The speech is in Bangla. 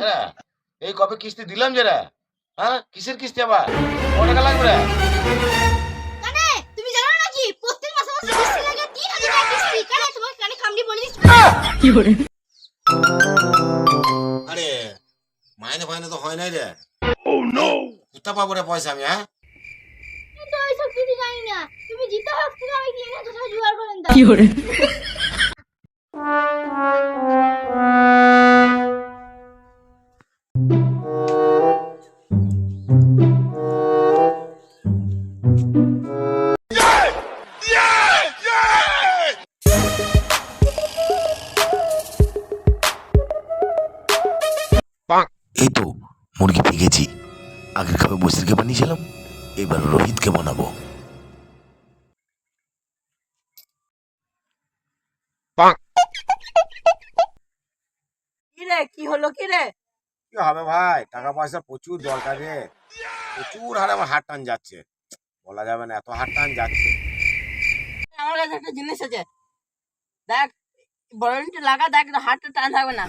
এরা, এই কবে কিস্তি দিলাম যেরা, হ্যাঁ কিসের কিস্তি আবার কত টাকা লাগবে রে? কানে তুমি জানো নাকি প্রত্যেক মাসে মাসে কিস্তি লাগে 3000 টাকা কিস্তি। কানে তোমাকে কানে খামড়ি বলে দিচ্ছি। আরে মাইনে ফাইনে তো হয় নাই রে। ও নো, কোথা পাবো রে পয়সা আমি? হ্যাঁ কিন্তু ওইসব কিছু জানি না। তুমি জিতে হোক তুমি আমি কি না কোথাও জোগাড় করেন দাও। এই তো মুরগি পেয়ে গেছি। আগের খাবে বসিরকে বানিয়েছিলাম, এবার রোহিতকে বানাবো। কি রে কি হলো কি রে? কি হবে ভাই, টাকা পয়সা প্রচুর দরকার রে, প্রচুর হারে আমার হাত টান যাচ্ছে, বলা যাবে না এত হাত টান যাচ্ছে। আমার কাছে একটা জিনিস আছে, দেখ বড় লাগা, দেখ হাতটা টান থাকবে না।